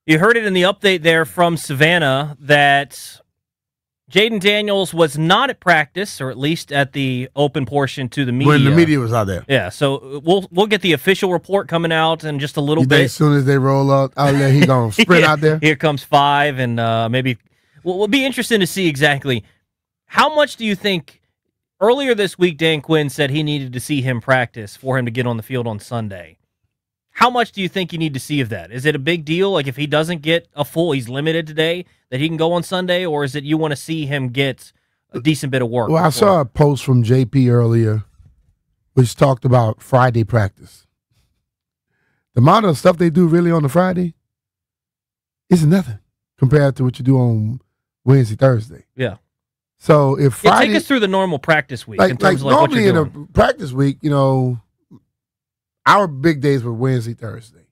You heard it in the update there from Savannah that Jayden Daniels was not at practice, or at least at the open portion to the media. When the media was out there. Yeah, so we'll get the official report coming out in just a little bit. As soon as they roll out there, he going to sprint out there? Here comes 5, and maybe we'll be interested to see exactly how much do you think. Earlier this week, Dan Quinn said he needed to see him practice for him to get on the field on Sunday. How much do you think you need to see of that? Is it a big deal? Like if he doesn't get a full, he's limited today, that he can go on Sunday, or is it you want to see him get a decent bit of work? Well, I saw a post from JP earlier which talked about Friday practice. The amount of stuff they do really on the Friday is nothing compared to what you do on Wednesday, Thursday. Yeah. So if Friday, take us through the normal practice week like, in terms of like normally what you're doing. In a practice week, our big days were Wednesday, Thursday.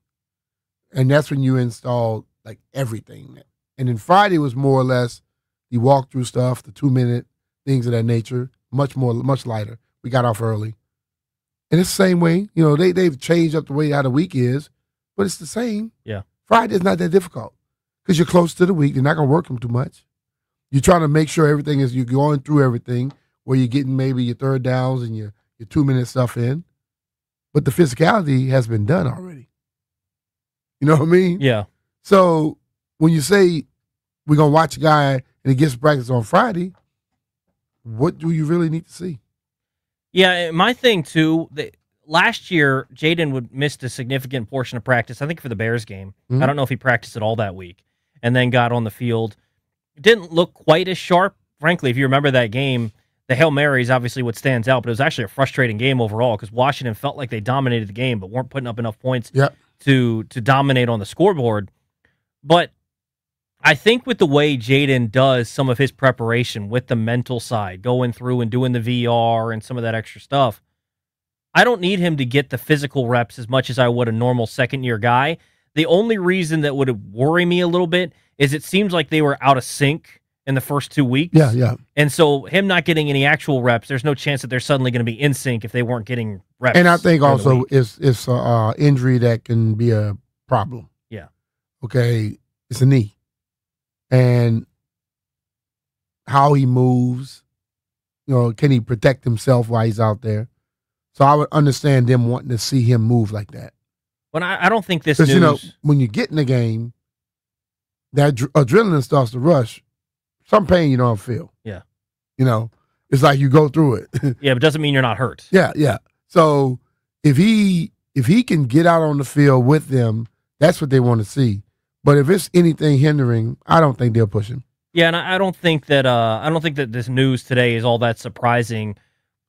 And that's when you install like everything. And then Friday was more or less the walkthrough stuff, the 2-minute things of that nature, much lighter. We got off early. And it's the same way. They've changed up the way how the week is, but it's the same. Yeah. Friday's not that difficult because you're close to the week. You're not going to work them too much. You're trying to make sure you're going through everything where you're getting maybe your third downs and your 2-minute stuff in. But the physicality has been done already. You know what I mean? Yeah. So when you say we're going to watch a guy and he gets practice on Friday, what do you really need to see? Yeah, my thing, too, last year, Jayden would miss a significant portion of practice, I think for the Bears game. I don't know if he practiced at all that week, and then got on the field. Didn't look quite as sharp. Frankly, if you remember that game, the Hail Mary is obviously what stands out, but it was actually a frustrating game overall because Washington felt like they dominated the game but weren't putting up enough points to dominate on the scoreboard. But I think with the way Jayden does some of his preparation with the mental side, going through and doing the VR and some of that extra stuff, I don't need him to get the physical reps as much as I would a normal second-year guy. The only reason that would worry me a little bit is it seems like they were out of sync in the first 2 weeks. Yeah. And so him not getting any actual reps, there's no chance that they're suddenly going to be in sync if they weren't getting reps. And I think also it's injury that can be a problem. Yeah. Okay, it's a knee. And how he moves, can he protect himself while he's out there? So I would understand them wanting to see him move like that. But I don't think this news... when you get in the game, that adrenaline starts to rush. Some pain you don't feel. Yeah. It's like you go through it. Yeah, but it doesn't mean you're not hurt. Yeah. So if he can get out on the field with them, that's what they want to see. But if it's anything hindering, I don't think they'll push him. Yeah, and I don't think that this news today is all that surprising.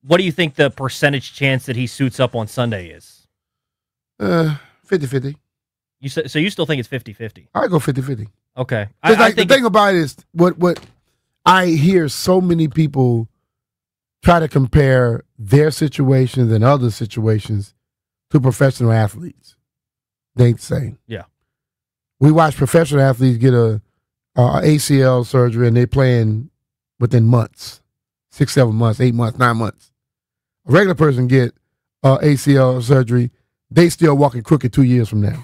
What do you think the percentage chance that he suits up on Sunday is? 50-50. So you still think it's 50-50? I go 50-50. Okay. I think the thing about it is what I hear so many people try to compare their situations and other situations to professional athletes. They ain't the same. Yeah. We watch professional athletes get a ACL surgery and they're playing within months, 6, 7 months, 8 months, 9 months. A regular person get ACL surgery, they still walking crooked 2 years from now.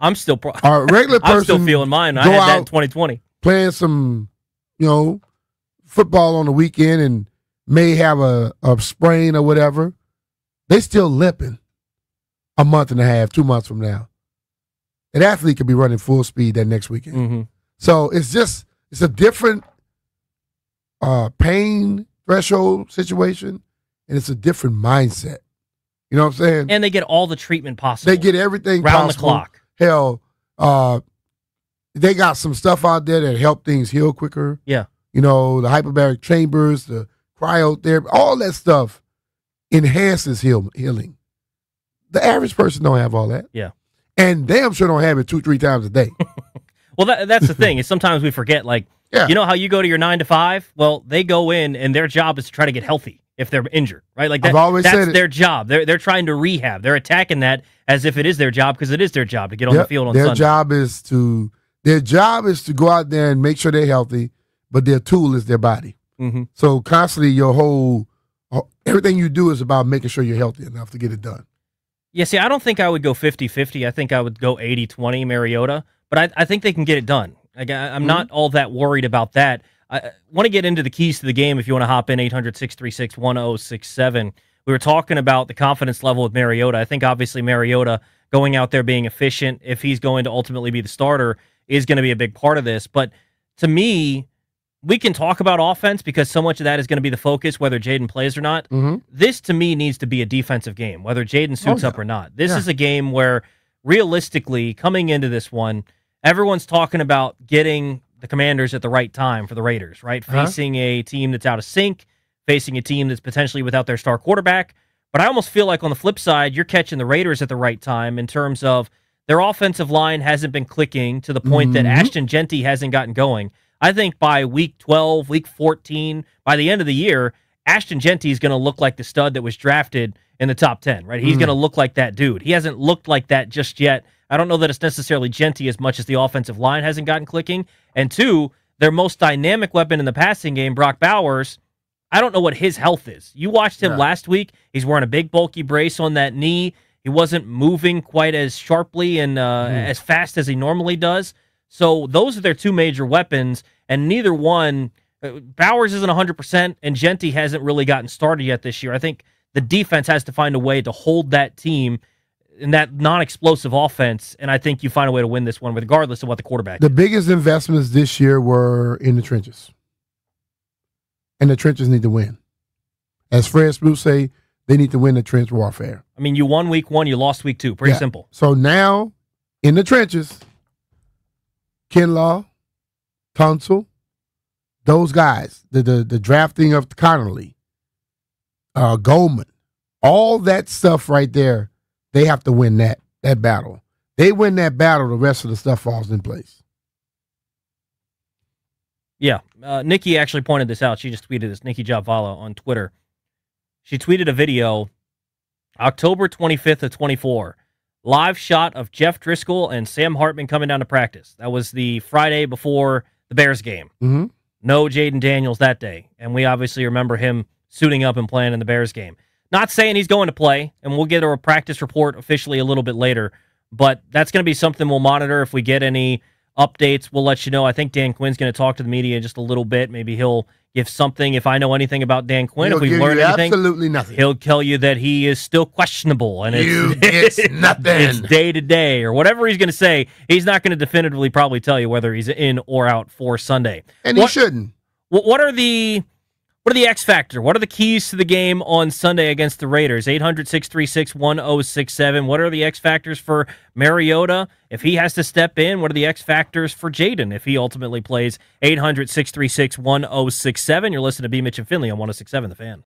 I'm still a regular person. I'm still feeling mine. I had that in 2020. Playing some, football on the weekend and may have a sprain or whatever. They still limping a month and a half, 2 months from now. An athlete could be running full speed that next weekend. Mm-hmm. So it's a different pain threshold situation, and it's a different mindset. You know what I'm saying? And they get all the treatment possible. They get everything round possible. The clock. Hell, they got some stuff out there that help things heal quicker. Yeah. The hyperbaric chambers, the cryotherapy, all that stuff enhances healing. The average person don't have all that. Yeah. And damn sure don't have it 2-3 times a day. Well, that's the thing. Is sometimes we forget, you know how you go to your 9 to 5? Well, they go in and their job is to try to get healthy if they're injured, right? I've always said that's their job. They're trying to rehab. They're attacking that as if it is their job because it is their job to get on the field on Sunday. Their job is to go out there and make sure they're healthy, but their tool is their body. Mm-hmm. So constantly everything you do is about making sure you're healthy enough to get it done. Yeah, see, I don't think I would go 50-50. I think I would go 80-20 Mariota, but I think they can get it done. Like, I'm not all that worried about that. I want to get into the keys to the game if you want to hop in 800-636-1067. We were talking about the confidence level with Mariota. I think obviously Mariota going out there being efficient, if he's going to ultimately be the starter, is going to be a big part of this. But to me, we can talk about offense because so much of that is going to be the focus, whether Jayden plays or not. This, to me, needs to be a defensive game, whether Jayden suits up or not. This is a game where, realistically, coming into this one, everyone's talking about getting the Commanders at the right time for the Raiders, right? Facing a team that's out of sync, facing a team that's potentially without their star quarterback. But I almost feel like on the flip side, you're catching the Raiders at the right time in terms of their offensive line hasn't been clicking to the point that Ashton Jeanty hasn't gotten going. I think by week 12, week 14, by the end of the year, Ashton Jeanty is going to look like the stud that was drafted in the top 10, right? He's going to look like that dude. He hasn't looked like that just yet. I don't know that it's necessarily Jeanty as much as the offensive line hasn't gotten clicking. And two, their most dynamic weapon in the passing game, Brock Bowers, I don't know what his health is. You watched him last week. He's wearing a big, bulky brace on that knee. He wasn't moving quite as sharply and as fast as he normally does. So those are their two major weapons, and neither one, Bowers isn't 100%, and Jeanty hasn't really gotten started yet this year. I think the defense has to find a way to hold that team in that non-explosive offense, and I think you find a way to win this one regardless of what the quarterback is. Biggest investments this year were in the trenches, and the trenches need to win. As Fred Smoot say, they need to win the trench warfare. I mean, you won week 1, you lost week 2. Pretty simple. So now, in the trenches, Kinlaw, Tunsil, those guys, the drafting of Connolly, Goldman, all that stuff right there, they have to win that battle. They win that battle, the rest of the stuff falls in place. Yeah. Nikki actually pointed this out. She just tweeted this, Nikki Jobvala on Twitter. She tweeted a video, October 25th of 24, live shot of Jeff Driscoll and Sam Hartman coming down to practice. That was the Friday before the Bears game. No Jayden Daniels that day. And we obviously remember him suiting up and playing in the Bears game. Not saying he's going to play, and we'll get a practice report officially a little bit later, but that's going to be something we'll monitor. If we get any updates, we'll let you know. I think Dan Quinn's going to talk to the media in just a little bit. Maybe he'll give something. If I know anything about Dan Quinn, if we've learned anything, absolutely nothing. He'll tell you that he is still questionable, and it's nothing. It's day to day or whatever he's going to say. He's not going to definitively probably tell you whether he's in or out for Sunday, and he shouldn't. What are the X factor? What are the keys to the game on Sunday against the Raiders? 800-636-1067. What are the X factors for Mariota if he has to step in? What are the X factors for Jayden if he ultimately plays? 800-636-1067. You're listening to BMitch and Finlay on 106.7 The Fan.